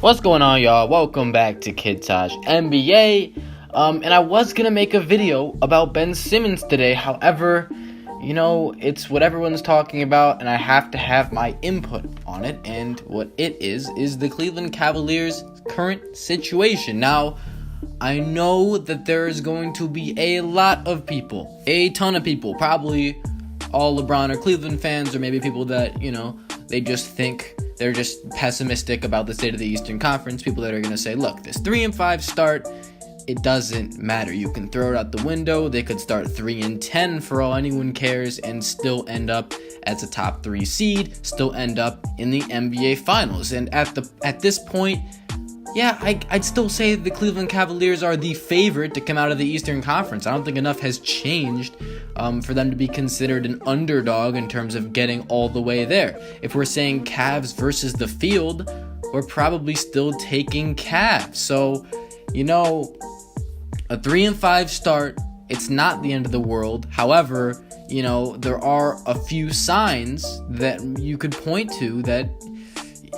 What's going on, y'all? Welcome back to Kid Taj NBA. And I was gonna make a video about Ben Simmons today. However, it's what everyone's talking about, and I have to have my input on it. And what it is the Cleveland Cavaliers' current situation. Now, I know that there is going to be a lot of people, a ton of people, probably all LeBron or Cleveland fans, or maybe people that, they just think they're just pessimistic about the state of the Eastern Conference. People that are going to say, look, this 3-5 start, it doesn't matter. You can throw it out the window. They could start 3-10 for all anyone cares and still end up as a top 3 seed, still end up in the NBA Finals. And at this point, yeah, I'd still say the Cleveland Cavaliers are the favorite to come out of the Eastern Conference. I don't think enough has changed for them to be considered an underdog in terms of getting all the way there. If we're saying Cavs versus the field, we're probably still taking Cavs. So, a 3-5 start, it's not the end of the world. However, there are a few signs that you could point to that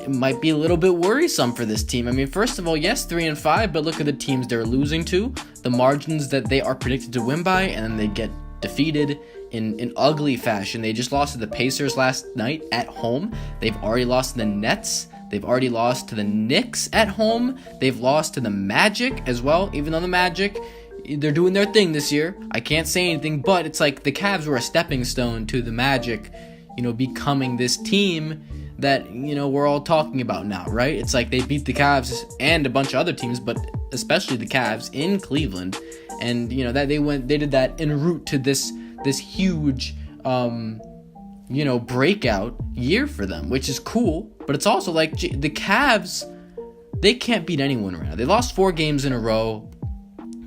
it might be a little bit worrisome for this team. I mean, first of all, yes, 3-5, but look at the teams they're losing to, the margins that they are predicted to win by, and then they get defeated in ugly fashion. They just lost to the Pacers last night at home. They've already lost to the Nets. They've already lost to the Knicks at home. They've lost to the Magic as well, even though the Magic, they're doing their thing this year. I can't say anything, but it's like the Cavs were a stepping stone to the Magic, becoming this team that, we're all talking about now, right? It's like they beat the Cavs and a bunch of other teams, but especially the Cavs in Cleveland. And, that they did that en route to this huge, breakout year for them, which is cool. But it's also like the Cavs, they can't beat anyone right now. They lost 4 games in a row.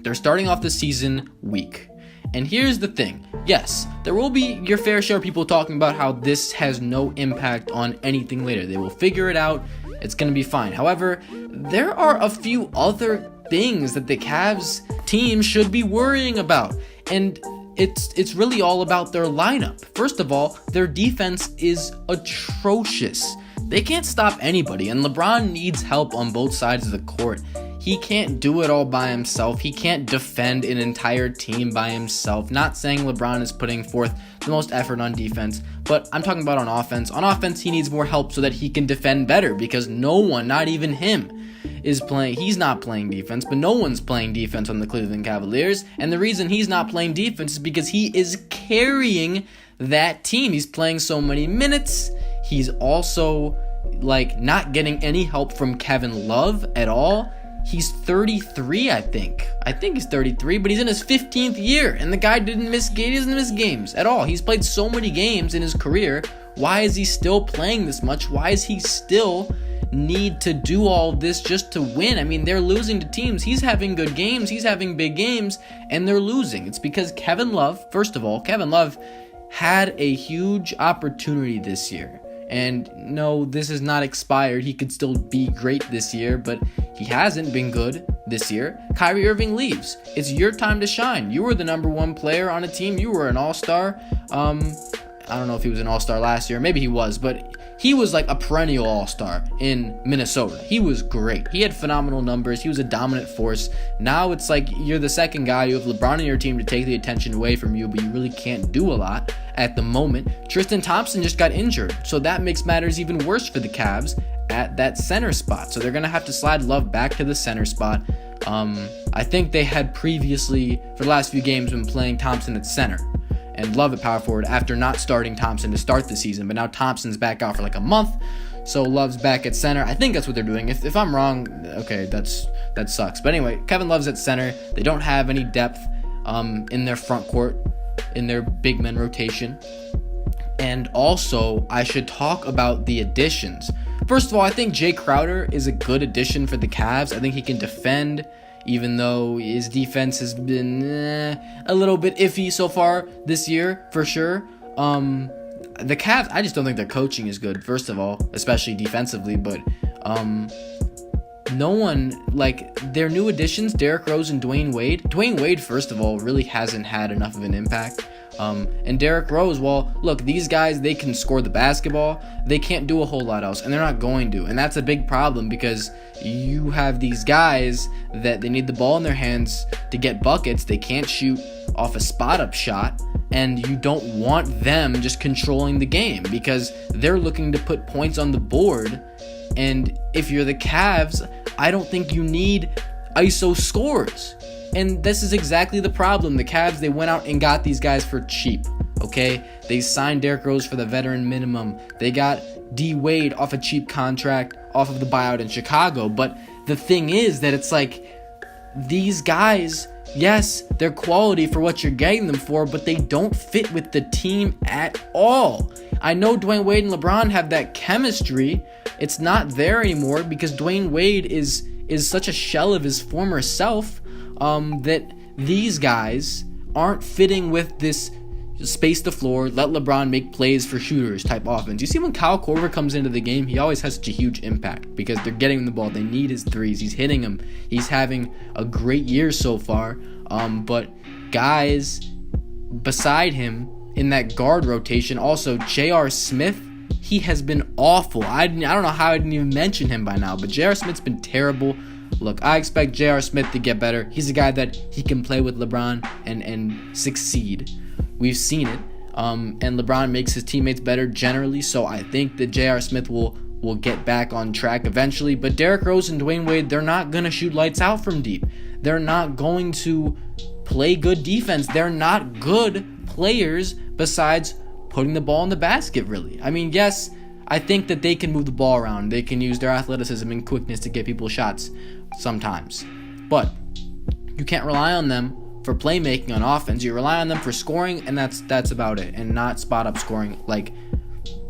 They're starting off the season weak. And here's the thing. Yes, there will be your fair share of people talking about how this has no impact on anything later. They will figure it out. It's going to be fine. However, there are a few other things that the Cavs team should be worrying about. And it's really all about their lineup. First of all, their defense is atrocious. They can't stop anybody, and LeBron needs help on both sides of the court. He can't do it all by himself. He can't defend an entire team by himself. Not saying LeBron is putting forth the most effort on defense, but I'm talking about on offense. On offense, he needs more help so that he can defend better, because no one, not even him, is playing. He's not playing defense, but no one's playing defense on the Cleveland Cavaliers. And the reason he's not playing defense is because he is carrying that team. He's playing so many minutes. He's also not getting any help from Kevin Love at all. He's 33, I think. I think he's 33, but he's in his 15th year, and the guy he doesn't miss games at all. He's played so many games in his career. Why is he still playing this much? Why is he still need to do all this just to win? I mean, they're losing to teams. He's having good games. He's having big games, and they're losing. It's because Kevin Love had a huge opportunity this year. And no, this is not expired. He could still be great this year, but he hasn't been good this year. Kyrie Irving leaves. It's your time to shine. You were the number 1 player on a team. You were an all-star. I don't know if he was an all-star last year. Maybe he was, but he was like a perennial all-star in Minnesota. He was great. He had phenomenal numbers. He was a dominant force. Now it's like you're the second guy. You have LeBron on your team to take the attention away from you, but you really can't do a lot at the moment. Tristan Thompson just got injured, so that makes matters even worse for the Cavs at that center spot. So they're going to have to slide Love back to the center spot. I think they had previously, for the last few games, been playing Thompson at center and Love at power forward after not starting Thompson to start the season. But now Thompson's back out for like a month, so Love's back at center. I think that's what they're doing. If I'm wrong, okay, that sucks. But anyway, Kevin Love's at center. They don't have any depth in their front court, in their big men rotation. And also, I should talk about the additions. First of all, I think Jay Crowder is a good addition for the Cavs. I think he can defend, even though his defense has been a little bit iffy so far this year, for sure. The Cavs, I just don't think their coaching is good, first of all, especially defensively, but no one, their new additions, Derrick Rose and Dwayne Wade. Dwayne Wade, first of all, really hasn't had enough of an impact And Derrick Rose, well, look, these guys, they can score the basketball. They can't do a whole lot else, and they're not going to. And that's a big problem because you have these guys that they need the ball in their hands to get buckets. They can't shoot off a spot-up shot, and you don't want them just controlling the game because they're looking to put points on the board. And if you're the Cavs, I don't think you need ISO scores. And this is exactly the problem. The Cavs, they went out and got these guys for cheap, okay? They signed Derrick Rose for the veteran minimum. They got D. Wade off a cheap contract, off of the buyout in Chicago. But the thing is that it's like, these guys, yes, they're quality for what you're getting them for, but they don't fit with the team at all. I know Dwayne Wade and LeBron have that chemistry. It's not there anymore because Dwayne Wade is such a shell of his former self that these guys aren't fitting with this space the floor, let LeBron make plays for shooters type offense. You see when Kyle Korver comes into the game, he always has such a huge impact because they're getting him the ball. They need his threes. He's hitting them. He's having a great year so far. But guys beside him in that guard rotation, also J.R. Smith, he has been awful. I don't know how I didn't even mention him by now, but J.R. Smith's been terrible. Look, I expect J.R. Smith to get better. He's a guy that he can play with LeBron and succeed. We've seen it. And LeBron makes his teammates better generally, so I think that J.R. Smith will get back on track eventually. But Derrick Rose and Dwayne Wade, they're not going to shoot lights out from deep. They're not going to play good defense. They're not good players besides putting the ball in the basket, really. I mean, yes, I think that they can move the ball around. They can use their athleticism and quickness to get people shots sometimes. But you can't rely on them for playmaking on offense. You rely on them for scoring, and that's about it. And not spot-up scoring. Like,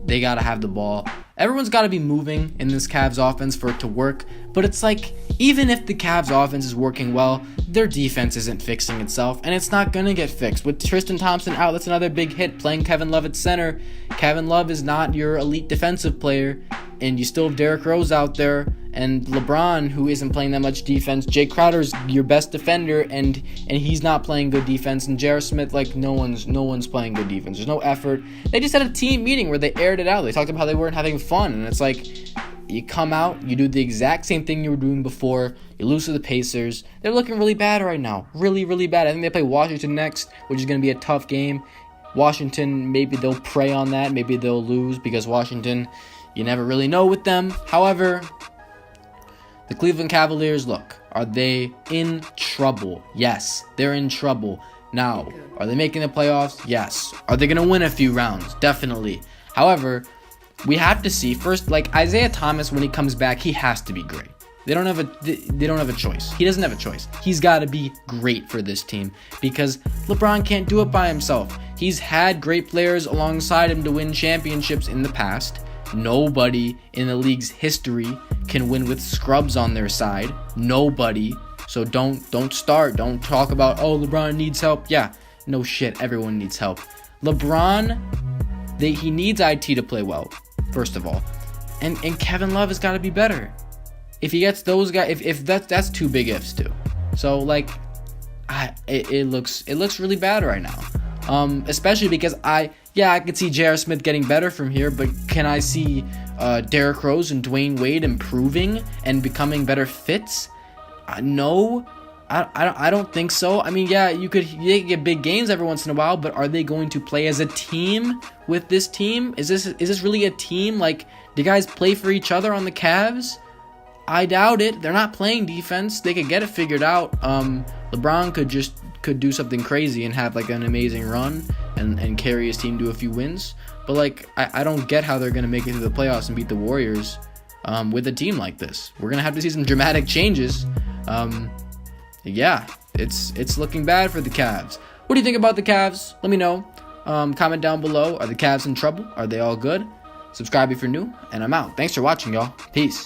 they got to have the ball. Everyone's got to be moving in this Cavs offense for it to work. But it's like, even if the Cavs offense is working well, their defense isn't fixing itself, and it's not going to get fixed. With Tristan Thompson out, that's another big hit. Playing Kevin Love at center. Kevin Love is not your elite defensive player, and you still have Derrick Rose out there, and LeBron, who isn't playing that much defense. Jay Crowder's your best defender, and he's not playing good defense. And J.R. Smith, like, no one's playing good defense. There's no effort. They just had a team meeting where they aired it out. They talked about how they weren't having fun, and it's like, you come out, you do the exact same thing you were doing before, you lose to the Pacers. They're looking really bad right now. Really, really bad. I think they play Washington next, which is going to be a tough game. Washington, maybe they'll prey on that. Maybe they'll lose because Washington, you never really know with them. However, the Cleveland Cavaliers, look, are they in trouble? Yes, they're in trouble. Now, are they making the playoffs? Yes. Are they going to win a few rounds? Definitely. However, we have to see first, like Isaiah Thomas, when he comes back, he has to be great. They don't have a choice. He doesn't have a choice. He's got to be great for this team because LeBron can't do it by himself. He's had great players alongside him to win championships in the past. Nobody in the league's history can win with scrubs on their side. Nobody. So don't start. Don't talk about, oh, LeBron needs help. Yeah, no shit. Everyone needs help. LeBron, he needs IT to play well, first of all. And Kevin Love has got to be better. If he gets those guys, if that's two big ifs too. So like, it looks really bad right now. Especially because I could see J.R. Smith getting better from here, but can I see Derrick Rose and Dwayne Wade improving and becoming better fits? No, I don't think so. I mean, yeah, you could get big games every once in a while, but are they going to play as a team with this team? Is this really a team? Like, do guys play for each other on the Cavs? I doubt it. They're not playing defense. They could get it figured out. LeBron could do something crazy and have like an amazing run and carry his team to a few wins. But like, I don't get how they're gonna make it through the playoffs and beat the Warriors with a team like this. We're gonna have to see some dramatic changes. Yeah, it's looking bad for the Cavs. What do you think about the Cavs? Let me know. Comment down below. Are the Cavs in trouble? Are they all good? Subscribe if you're new, and I'm out. Thanks for watching, y'all. Peace.